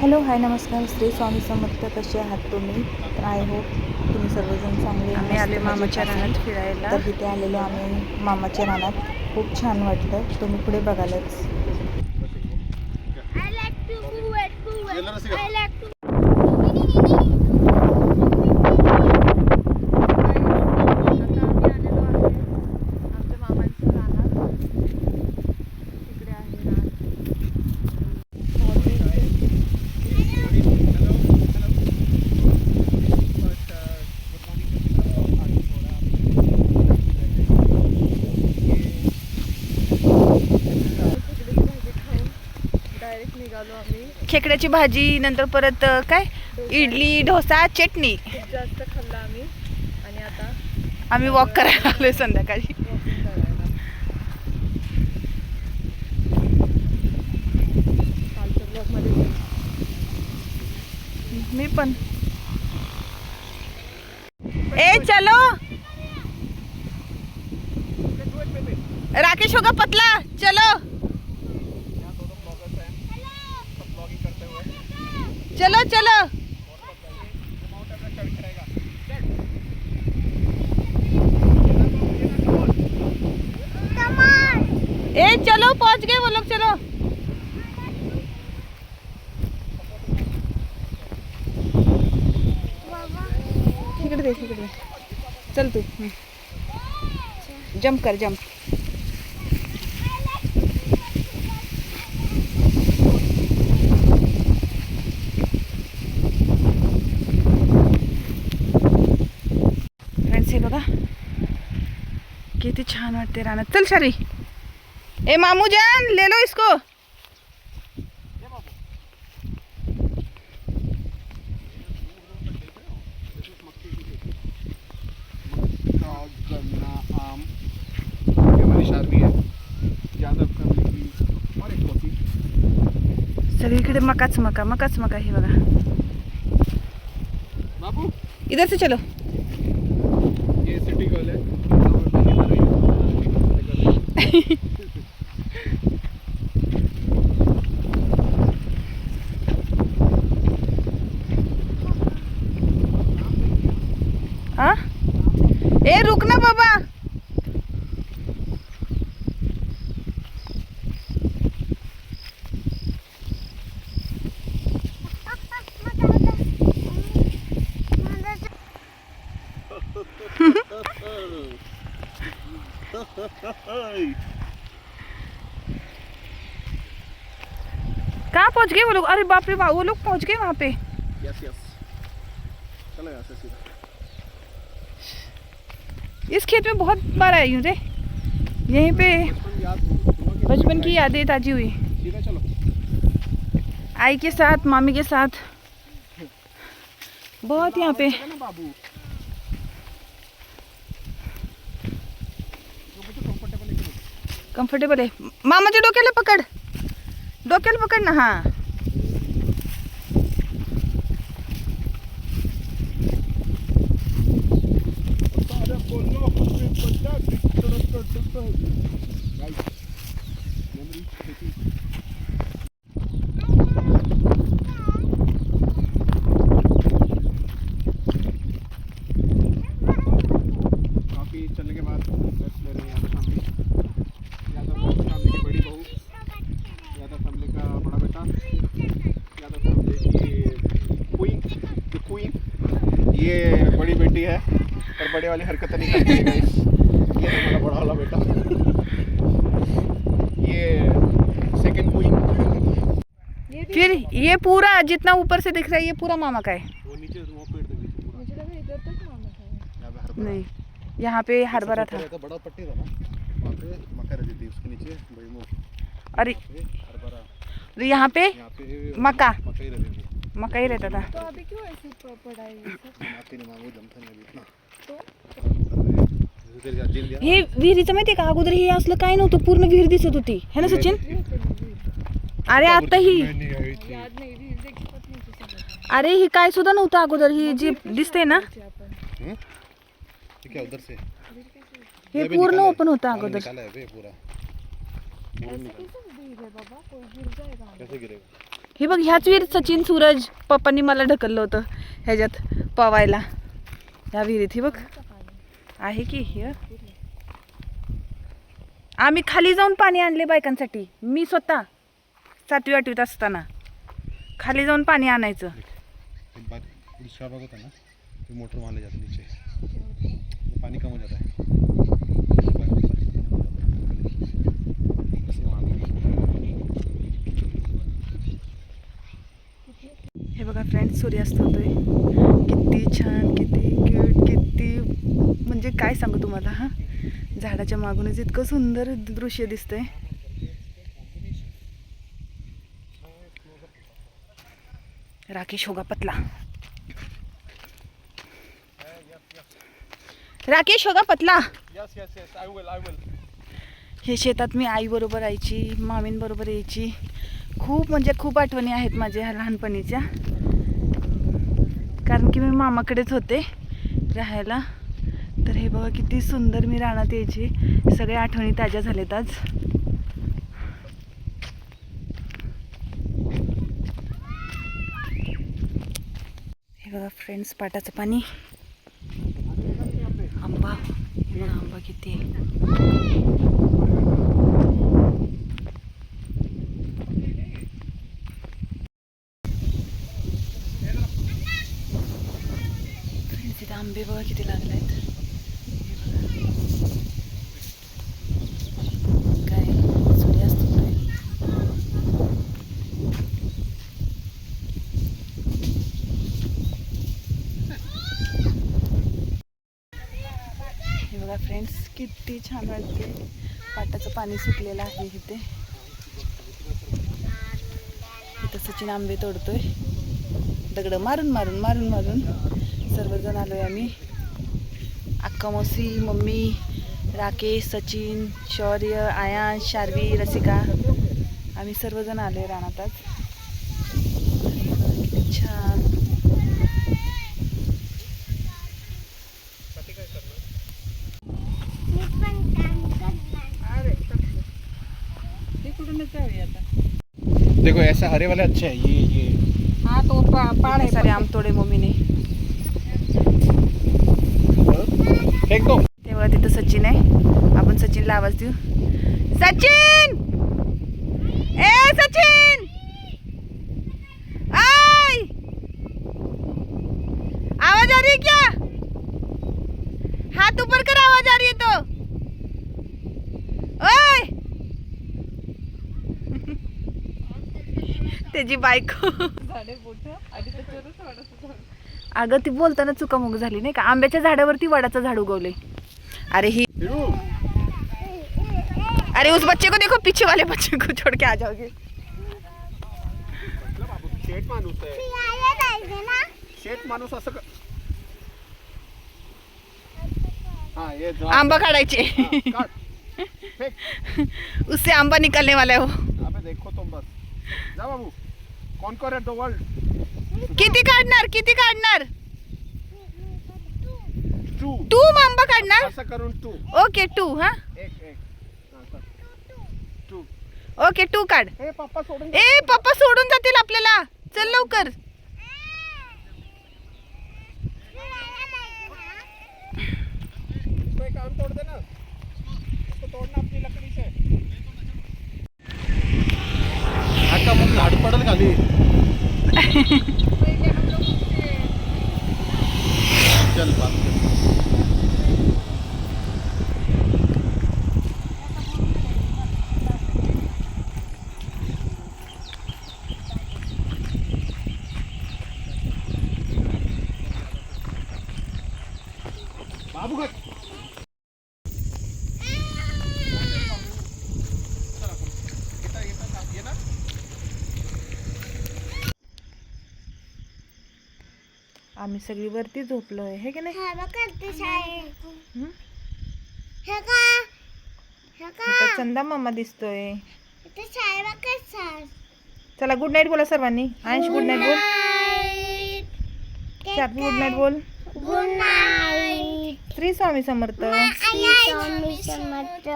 Hello hi नमस्कार श्री स्वामी समर्थ. कसे आहात तुम्ही? तर आय होप तुम्ही सर्वजण चांगले. आम्ही आले मामाच्या रानात फिरायला. तर इथे आलेलो आम्ही मामाच्या रानात. खूप छान वाटलं. तुम्ही पुढे बघालच. खेकड्याची भाजी, नंतर परत काय इडली, डोसा, चटणी जास्त खाल्ला आम्ही. आणि आता आम्ही वॉक करायला आलोय संध्याकाळी. कालच्या ब्लॉगमध्ये मी पण चलो राकेश होगा पतला चलो चलो चलो चलो पहुंच गए वो लोग. चलो इकडे देख इकडे. चल तू जंप कर जंप. फ्रेंड्स हे बघा किती छान वाटते रानात. चल शरी. ए मामू जान ले लो इसको. सगळीकडे मकाच मका मकाच मका. हे बघा बाबू इधर से चलो. ये सिटी गर्ल है. हाँ ए रुक ना बाबा. कहाँ पहुंच गए वो लोग? अरे बाप रे बाप, वो लोग पहुंच गए वहाँ पे. यस यस चलो यहाँ से सीधा. इस खेत में बहुत बार आई हूँ रे. यहीं पे बचपन की यादें ताजी हुई. सीधा चलो. आई के साथ, मामी के साथ बहुत यहाँ पे. बाबू कम्फर्टेबल आहे. मामाच्या डोक्याला पकड. डोक्याला पकड ना. हा काफी चलने के बाद रेस्ट ले रहे हैं. यादव फैमिली की बड़ी बहू, यादव फैमिली का बड़ा बेटा, यादव फैमिली की क्वीन. ये बड़ी बेटी है पर बड़े वाली हरकतें नहीं करती है guys. ये हमारा बड़ा वाला बेटा. ये सेकंड क्वीन. फिर ये पूरा जितना ऊपर से दिख रहा है ये पूरा मामा का है. वो नीचे वो पेड़ तक नीचे पूरा. मुझे लगा इधर तक मामा था. यहाँ पे हरभरा. नहीं यहाँ पे हरभरा था. बड़ा पट्टी था ना वहाँ पे मक्का रहती थी. उसके नीचे बड़ी मूंग. और हरभरा. यहाँ पे यहाँ पे मक्का मकई रहती थी. मकई रहता था. तो अभी क्यों ऐसे पड़ा है ये सब? माती ने मांगो जमता नाही इतना. तो तेरी आजीने दिया. हे विहिरीचं माहिती का? अगोदर हे असलं काय नव्हतं. पूर्ण विहीर दिसत होती है ना सचिन? अरे आता ही याद नहीं रही देखी पत्नी की सब. अरे ही काय सुद्धा नव्हतं अगोदर. ही जी दिसते ना ये क्या उधर से हे पूर्ण ओपन होतं अगोदर. निकाला है बे पूरा. ऐसे कैसे गिर है बाबा? कोई गिर जाएगा. कैसे गिरेगा? हे बघ ह्याच विहिरीत सचिन सूरज पप्पांनी मला ढकललं होतं ह्याच्यात पवायला. ह्या विहिरीत ही बघ आहे की हे. आम्ही खाली जाऊन पाणी आणले बायकांसाठी. मी स्वतः 7वी 8वीत असताना खाली जाऊन पाणी आणायचं. उड़ीसा भाग होता ना तो मोटर वहाँ ले जाते नीचे तो पानी कम हो जाता है. हे बघा फ्रेंड्स सूर्यास्त होतोय. किती छान, किती क्यूट, किती म्हणजे काय सांगू तुम्हाला. हा झाडाच्या मागूनच इतकं सुंदर दृश्य दिसतंय. राकेश होगा पतला. राकेश होगा पतला. Yes, I will. हे शेतात मी आईबरोबर यायची, मामींबरोबर यायची. खूप म्हणजे खूप आठवणी आहेत माझ्या लहानपणीच्या. कारण की मी मामाकडेच होते राहायला. तर हे बघा किती सुंदर मी रानात यायची. सगळ्या आठवणी ताज्या झाल्यात आज. हे बघा फ्रेंड्स पाटाचं पाणी. आंबा, हे बघा आंबा किती आहे. तिथे आंबे बघा किती लागले आहेत. काय सूर्यास्त होतोय. हे बघा फ्रेंड्स किती छान वाटते. पाटाचं पाणी सुटलेलं आहे इथे. इथं सचिन आंबे तोडतोय. दगड मारून मारून मारून मारून सर्वजण आलोय आम्ही. अक्का मौसी, मम्मी, राकेश, सचिन, शौर्य, आयांश, शार्वी, रसिका आम्ही सर्वजण आलोय रानात आज. किती छान. देखो ऐसा हरे वाले अच्छे हैं. ये हाँ तो पाड़ सारे आम तोडे मम्मीने. फेंक दो. तेव्हा तिथं सचिन आहे. आपण सचिनला आवाज देऊ. सचिन, ए सचिन, आय, आवाज आ रही है क्या? हाथ ऊपर कर, आवाज आ रही है तो. ओय त्याची बायको. अगं ती बोलताना चुकामुक झाली नाही का. आंब्याच्या झाडावरती वडाचं झाड उगवले. अरे ही, अरे उस बच्चे को देखो, पीछे वाले बच्चे को छोड़ के आ जाओगे. शेट माणूस आहे. शेट माणूस असं हाँ ये आंबा काढायचे. उससे आंबा निकलने वाला है वो. अबे देखो तुम बस. जा बाबू. Conquer the world. किती काढणार, किती काढणार? 2 आंबा काढणार. असं करून 2. ओके 2. हा एक 2. ओके 2 काढ. ए पप्पा सोडून. ए पप्पा सोडून जातील आपल्याला. चल लवकर. कोई काम तोड़ देना. उसको तोड़ना अपनी लकड़ी से. आता मग झाड पडल खाली. चल बात. बाबू का आम्ही सगळी वरती झोपलोय हे की नाही. इथं चंदा मामा दिसतोय. चला गुड नाईट बोला सर्वांनी. अंश गुड नाईट बोल. शार्पी गुड नाईट बोल. Good night. श्री स्वामी समर्थ. स्वामी समर्थ.